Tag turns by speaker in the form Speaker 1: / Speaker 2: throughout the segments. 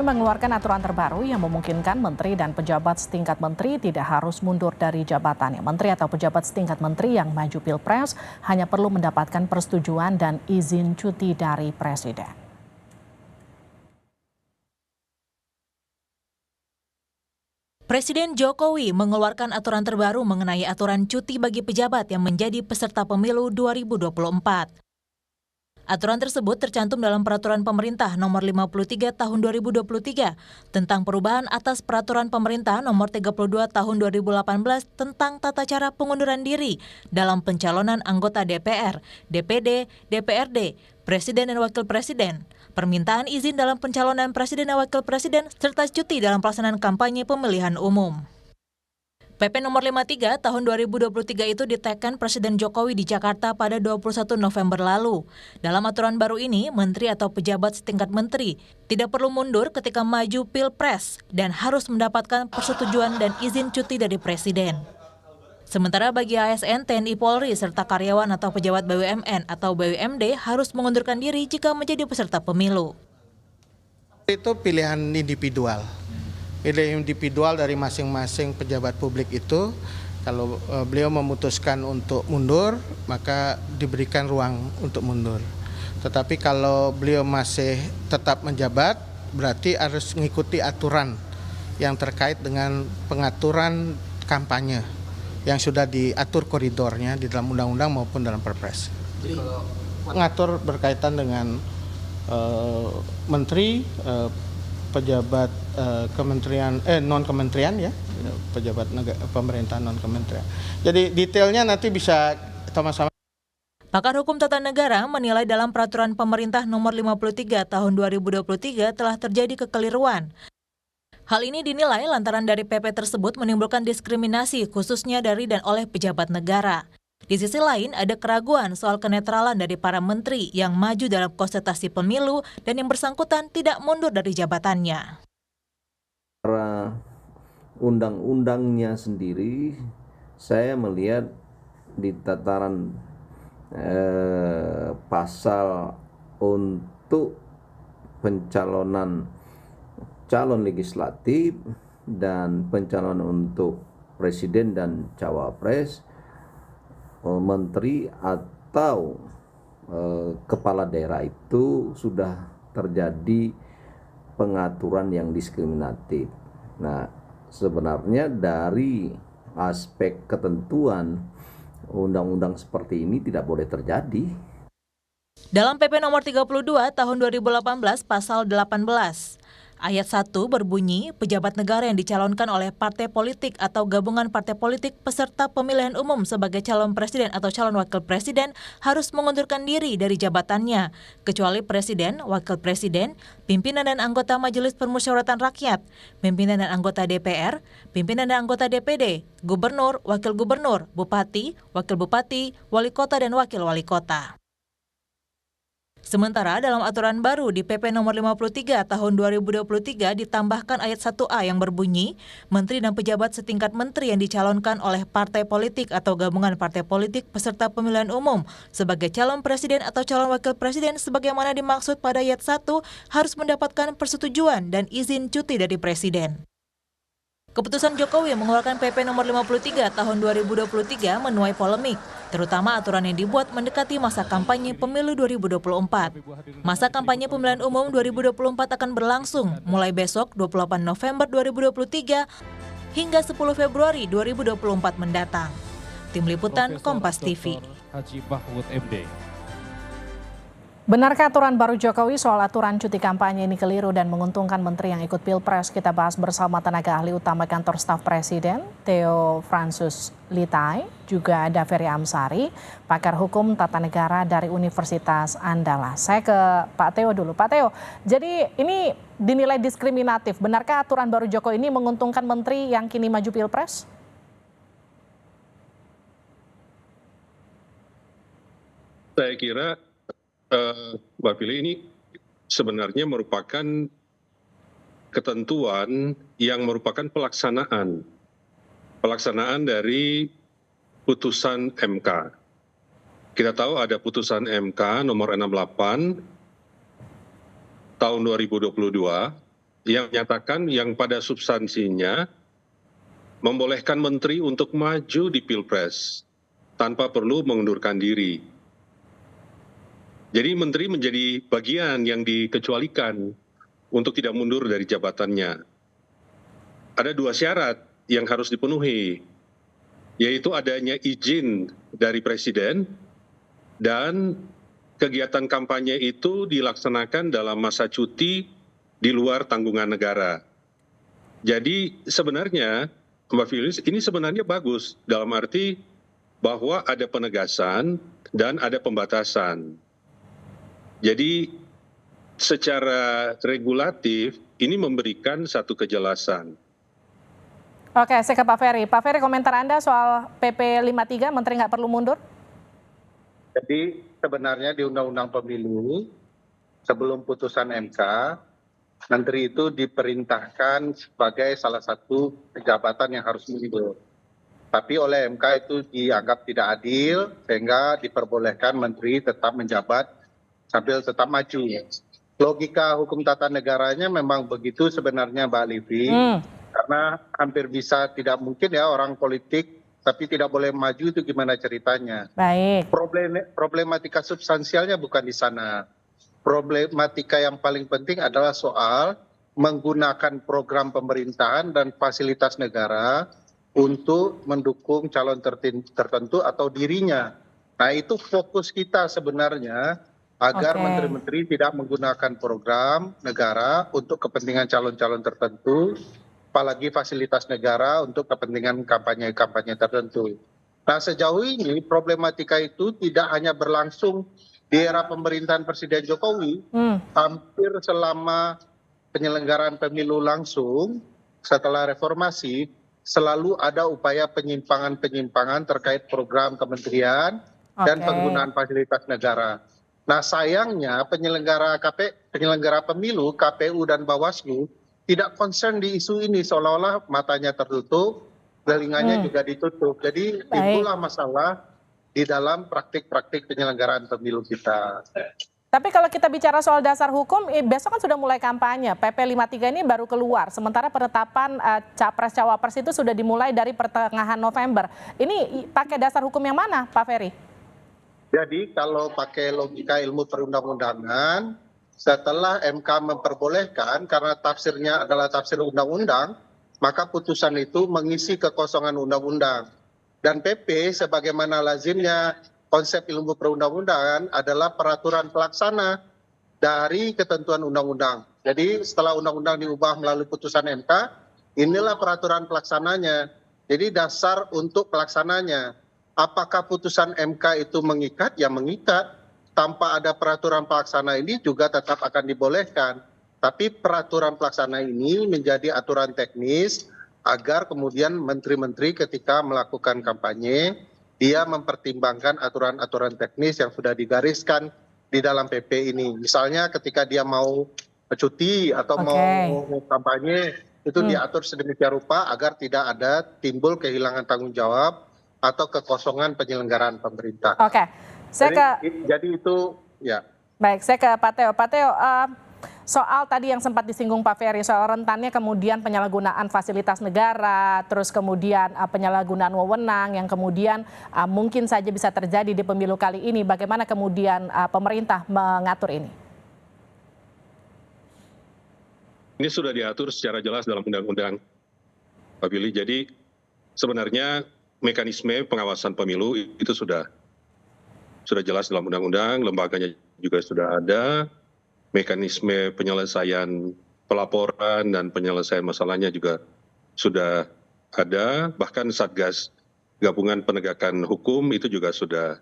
Speaker 1: Mengeluarkan aturan terbaru yang memungkinkan menteri dan pejabat setingkat menteri tidak harus mundur dari jabatannya. Menteri atau pejabat setingkat menteri yang maju pilpres hanya perlu mendapatkan persetujuan dan izin cuti dari presiden.
Speaker 2: Presiden Jokowi mengeluarkan aturan terbaru mengenai aturan cuti bagi pejabat yang menjadi peserta pemilu 2024. Aturan tersebut tercantum dalam Peraturan Pemerintah Nomor 53 Tahun 2023 tentang perubahan atas Peraturan Pemerintah Nomor 32 Tahun 2018 tentang tata cara pengunduran diri dalam pencalonan anggota DPR, DPD, DPRD, Presiden dan Wakil Presiden, permintaan izin dalam pencalonan Presiden dan Wakil Presiden, serta cuti dalam pelaksanaan kampanye pemilihan umum. PP nomor 53 tahun 2023 itu ditekan Presiden Jokowi di Jakarta pada 21 November lalu. Dalam aturan baru ini, menteri atau pejabat setingkat menteri tidak perlu mundur ketika maju pilpres dan harus mendapatkan persetujuan dan izin cuti dari presiden. Sementara bagi ASN, TNI Polri, serta karyawan atau pejabat BUMN atau BUMD harus mengundurkan diri jika menjadi peserta pemilu.
Speaker 3: Itu pilihan individual. Pilihan individual dari masing-masing pejabat publik itu, kalau beliau memutuskan untuk mundur, maka diberikan ruang untuk mundur. Tetapi kalau beliau masih tetap menjabat, berarti harus mengikuti aturan yang terkait dengan pengaturan kampanye yang sudah diatur koridornya di dalam undang-undang maupun dalam Perpres. Mengatur berkaitan dengan menteri, pejabat kementerian non kementerian ya, pejabat pemerintahan non kementerian. Jadi detailnya nanti bisa sama-sama.
Speaker 2: Pakar Hukum Tata Negara menilai dalam Peraturan Pemerintah Nomor 53 Tahun 2023 telah terjadi kekeliruan. Hal ini dinilai lantaran dari PP tersebut menimbulkan diskriminasi khususnya dari dan oleh pejabat negara. Di sisi lain, ada keraguan soal kenetralan dari para menteri yang maju dalam kontestasi pemilu dan yang bersangkutan tidak mundur dari jabatannya.
Speaker 4: Para undang-undangnya sendiri, saya melihat di tataran pasal untuk pencalonan calon legislatif dan pencalonan untuk presiden dan cawapres, menteri atau kepala daerah itu sudah terjadi pengaturan yang diskriminatif. Nah, sebenarnya dari aspek ketentuan undang-undang seperti ini tidak boleh terjadi.
Speaker 2: Dalam PP nomor 32 tahun 2018 pasal 18 Ayat 1 berbunyi, pejabat negara yang dicalonkan oleh partai politik atau gabungan partai politik peserta pemilihan umum sebagai calon presiden atau calon wakil presiden harus mengundurkan diri dari jabatannya, kecuali presiden, wakil presiden, pimpinan dan anggota Majelis Permusyawaratan Rakyat, pimpinan dan anggota DPR, pimpinan dan anggota DPD, gubernur, wakil gubernur, bupati, wakil bupati, wali kota dan wakil wali kota. Sementara dalam aturan baru di PP nomor 53 tahun 2023 ditambahkan ayat 1A yang berbunyi, menteri dan pejabat setingkat menteri yang dicalonkan oleh partai politik atau gabungan partai politik peserta pemilihan umum sebagai calon presiden atau calon wakil presiden sebagaimana dimaksud pada ayat 1 harus mendapatkan persetujuan dan izin cuti dari presiden. Keputusan Jokowi mengeluarkan PP nomor 53 tahun 2023 menuai polemik, terutama aturan yang dibuat mendekati masa kampanye pemilu 2024. Masa kampanye pemilihan umum 2024 akan berlangsung mulai besok 28 November 2023 hingga 10 Februari 2024 mendatang. Tim Liputan Kompas TV.
Speaker 5: Haji Mahfud MD.
Speaker 1: Benarkah aturan baru Jokowi soal aturan cuti kampanye ini keliru dan menguntungkan menteri yang ikut pilpres? Kita bahas bersama tenaga ahli utama kantor staf presiden, Theo Fransus Litai, juga ada Ferry Amsari, pakar hukum tata negara dari Universitas Andalas. Saya ke Pak Theo dulu. Pak Theo, jadi ini dinilai diskriminatif. Benarkah aturan baru Jokowi ini menguntungkan menteri yang kini maju pilpres?
Speaker 6: Saya kira Mbak Pili, ini sebenarnya merupakan ketentuan yang merupakan pelaksanaan dari putusan MK. Kita tahu ada putusan MK nomor 68 tahun 2022 yang menyatakan yang pada substansinya membolehkan menteri untuk maju di Pilpres tanpa perlu mengundurkan diri. Jadi menteri menjadi bagian yang dikecualikan untuk tidak mundur dari jabatannya. Ada 2 syarat yang harus dipenuhi, yaitu adanya izin dari presiden dan kegiatan kampanye itu dilaksanakan dalam masa cuti di luar tanggungan negara. Jadi sebenarnya Mbak Filis, ini sebenarnya bagus dalam arti bahwa ada penegasan dan ada pembatasan. Jadi secara regulatif ini memberikan satu kejelasan.
Speaker 1: Oke, saya ke Pak Ferry. Pak Ferry, komentar Anda soal PP 53, Menteri nggak perlu mundur?
Speaker 3: Jadi sebenarnya di Undang-Undang Pemilu sebelum putusan MK, Menteri itu diperintahkan sebagai salah satu jabatan yang harus mundur. Tapi oleh MK itu dianggap tidak adil sehingga diperbolehkan Menteri tetap menjabat sambil tetap maju. Logika hukum tata negaranya memang begitu sebenarnya Mbak Livi, karena hampir bisa tidak mungkin ya orang politik tapi tidak boleh maju itu gimana ceritanya.
Speaker 1: Baik.
Speaker 3: Problematika substansialnya bukan di sana. Problematika yang paling penting adalah soal menggunakan program pemerintahan dan fasilitas negara untuk mendukung calon tertentu atau dirinya. Nah itu fokus kita sebenarnya agar menteri-menteri tidak menggunakan program negara untuk kepentingan calon-calon tertentu, apalagi fasilitas negara untuk kepentingan kampanye-kampanye tertentu. Nah sejauh ini problematika itu tidak hanya berlangsung di era pemerintahan Presiden Jokowi, hampir selama penyelenggaraan pemilu langsung setelah reformasi, selalu ada upaya penyimpangan-penyimpangan terkait program kementerian dan penggunaan fasilitas negara. Nah sayangnya penyelenggara pemilu, KPU dan Bawaslu tidak concern di isu ini, seolah-olah matanya tertutup, telinganya juga ditutup. Jadi itulah masalah di dalam praktik-praktik penyelenggaraan pemilu kita.
Speaker 1: Tapi kalau kita bicara soal dasar hukum, besok kan sudah mulai kampanye. PP 53 ini baru keluar, sementara penetapan Capres-Cawapres itu sudah dimulai dari pertengahan November. Ini pakai dasar hukum yang mana, Pak Ferry?
Speaker 3: Jadi kalau pakai logika ilmu perundang-undangan, setelah MK memperbolehkan, karena tafsirnya adalah tafsir undang-undang, maka putusan itu mengisi kekosongan undang-undang. Dan PP sebagaimana lazimnya konsep ilmu perundang-undangan adalah peraturan pelaksana dari ketentuan undang-undang. Jadi setelah undang-undang diubah melalui putusan MK, inilah peraturan pelaksananya. Jadi dasar untuk pelaksananya. Apakah putusan MK itu mengikat? Ya mengikat. Tanpa ada peraturan pelaksana ini juga tetap akan dibolehkan. Tapi peraturan pelaksana ini menjadi aturan teknis agar kemudian menteri-menteri ketika melakukan kampanye, dia mempertimbangkan aturan-aturan teknis yang sudah digariskan di dalam PP ini. Misalnya ketika dia mau cuti atau mau kampanye, itu diatur sedemikian rupa agar tidak ada timbul kehilangan tanggung jawab atau kekosongan penyelenggaraan pemerintah. Jadi itu ya.
Speaker 1: Baik, saya ke Pak Teo. Pak Teo, soal tadi yang sempat disinggung Pak Ferry, soal rentannya kemudian penyalahgunaan fasilitas negara, terus kemudian penyalahgunaan wewenang yang kemudian mungkin saja bisa terjadi di pemilu kali ini. Bagaimana kemudian pemerintah mengatur ini?
Speaker 6: Ini sudah diatur secara jelas dalam undang-undang, Pak Billy. Jadi sebenarnya mekanisme pengawasan pemilu itu sudah jelas dalam undang-undang, lembaganya juga sudah ada. Mekanisme penyelesaian pelaporan dan penyelesaian masalahnya juga sudah ada, bahkan Satgas Gabungan Penegakan Hukum itu juga sudah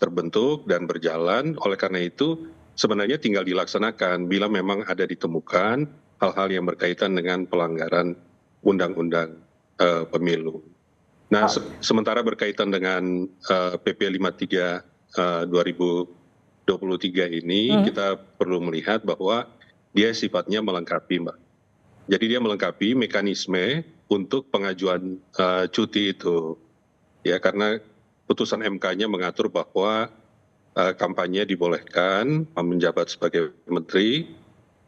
Speaker 6: terbentuk dan berjalan. Oleh karena itu sebenarnya tinggal dilaksanakan bila memang ada ditemukan hal-hal yang berkaitan dengan pelanggaran undang-undang pemilu. Nah, sementara berkaitan dengan PP 53 2023 ini kita perlu melihat bahwa dia sifatnya melengkapi, Mbak. Jadi dia melengkapi mekanisme untuk pengajuan cuti itu. Ya, karena putusan MK-nya mengatur bahwa kampanye dibolehkan menjabat sebagai menteri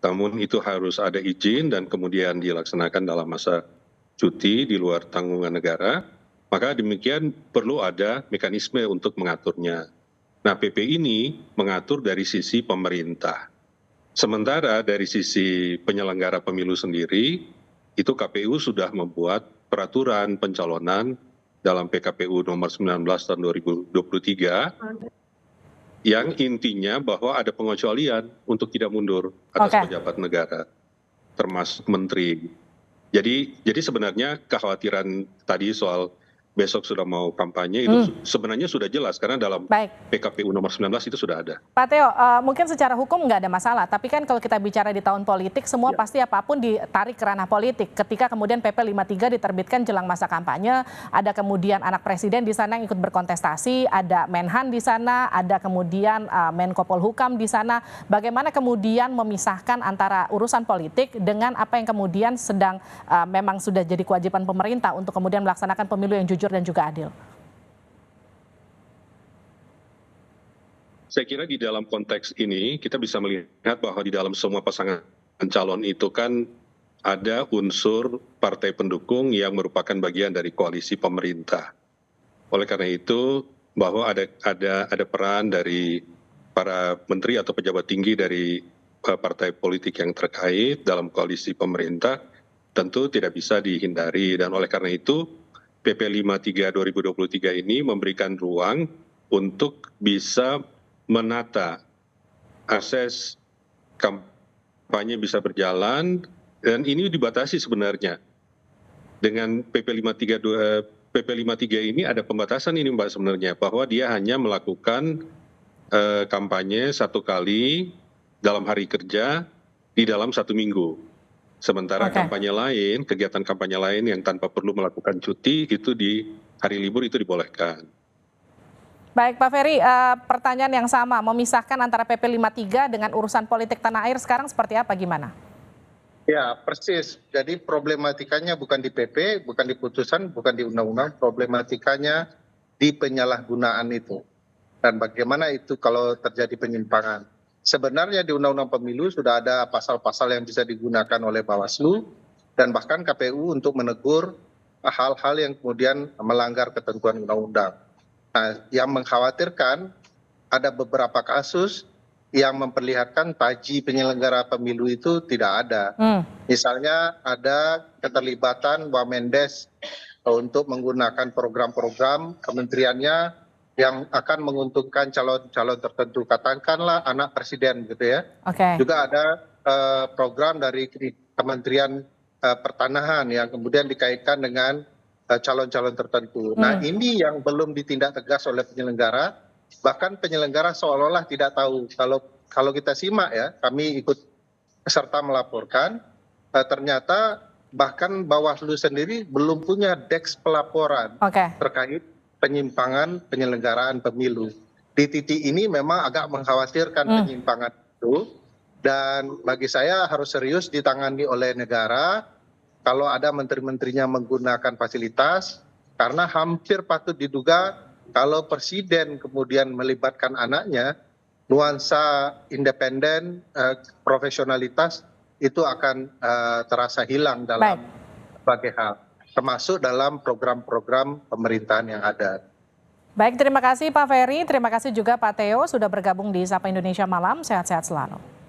Speaker 6: namun itu harus ada izin dan kemudian dilaksanakan dalam masa cuti di luar tanggungan negara, maka demikian perlu ada mekanisme untuk mengaturnya. Nah, PP ini mengatur dari sisi pemerintah. Sementara dari sisi penyelenggara pemilu sendiri, itu KPU sudah membuat peraturan pencalonan dalam PKPU nomor 19 tahun 2023 yang intinya bahwa ada pengecualian untuk tidak mundur atas pejabat negara, termasuk menteri. Jadi sebenarnya kekhawatiran tadi soal besok sudah mau kampanye itu sebenarnya sudah jelas karena dalam PKPU nomor 19 itu sudah ada.
Speaker 1: Pak Theo, mungkin secara hukum nggak ada masalah, tapi kan kalau kita bicara di tahun politik, semua pasti apapun ditarik ke ranah politik. Ketika kemudian PP 53 diterbitkan jelang masa kampanye, ada kemudian anak presiden di sana yang ikut berkontestasi, ada Menhan di sana, ada kemudian Menko Polhukam di sana. Bagaimana kemudian memisahkan antara urusan politik dengan apa yang kemudian sedang memang sudah jadi kewajiban pemerintah untuk kemudian melaksanakan pemilu yang jujur dan juga adil?
Speaker 6: Saya kira di dalam konteks ini kita bisa melihat bahwa di dalam semua pasangan calon itu kan ada unsur partai pendukung yang merupakan bagian dari koalisi pemerintah. Oleh karena itu bahwa ada peran dari para menteri atau pejabat tinggi dari partai politik yang terkait dalam koalisi pemerintah tentu tidak bisa dihindari, dan oleh karena itu PP 53 2023 ini memberikan ruang untuk bisa menata akses kampanye bisa berjalan, dan ini dibatasi sebenarnya. Dengan PP 53 ini ada pembatasan ini Mbak sebenarnya, bahwa dia hanya melakukan kampanye satu kali dalam hari kerja di dalam 1 minggu. Sementara kampanye lain, kegiatan kampanye lain yang tanpa perlu melakukan cuti itu di hari libur itu dibolehkan.
Speaker 1: Baik Pak Ferry, pertanyaan yang sama, memisahkan antara PP 53 dengan urusan politik tanah air sekarang seperti apa, gimana?
Speaker 3: Ya, persis. Jadi problematikanya bukan di PP, bukan di putusan, bukan di undang-undang, problematikanya di penyalahgunaan itu. Dan bagaimana itu kalau terjadi penyimpangan. Sebenarnya di Undang-Undang Pemilu sudah ada pasal-pasal yang bisa digunakan oleh Bawaslu dan bahkan KPU untuk menegur hal-hal yang kemudian melanggar ketentuan undang-undang. Nah, yang mengkhawatirkan ada beberapa kasus yang memperlihatkan taji penyelenggara pemilu itu tidak ada. Misalnya ada keterlibatan Wamendes untuk menggunakan program-program kementeriannya yang akan menguntungkan calon-calon tertentu, katakanlah anak presiden gitu ya. Juga ada program dari Kementerian Pertanahan yang kemudian dikaitkan dengan calon-calon tertentu. Nah, ini yang belum ditindak tegas oleh penyelenggara, bahkan penyelenggara seolah-olah tidak tahu. Kalau kita simak ya, kami ikut serta melaporkan, ternyata bahkan Bawaslu sendiri belum punya deks pelaporan terkait penyimpangan penyelenggaraan pemilu. Di titik ini memang agak mengkhawatirkan penyimpangan itu, dan bagi saya harus serius ditangani oleh negara kalau ada menteri-menterinya menggunakan fasilitas, karena hampir patut diduga kalau presiden kemudian melibatkan anaknya, nuansa independen, profesionalitas itu akan terasa hilang dalam berbagai hal, termasuk dalam program-program pemerintahan yang ada.
Speaker 1: Baik, terima kasih Pak Ferry, terima kasih juga Pak Theo sudah bergabung di Sapa Indonesia Malam, sehat-sehat selalu.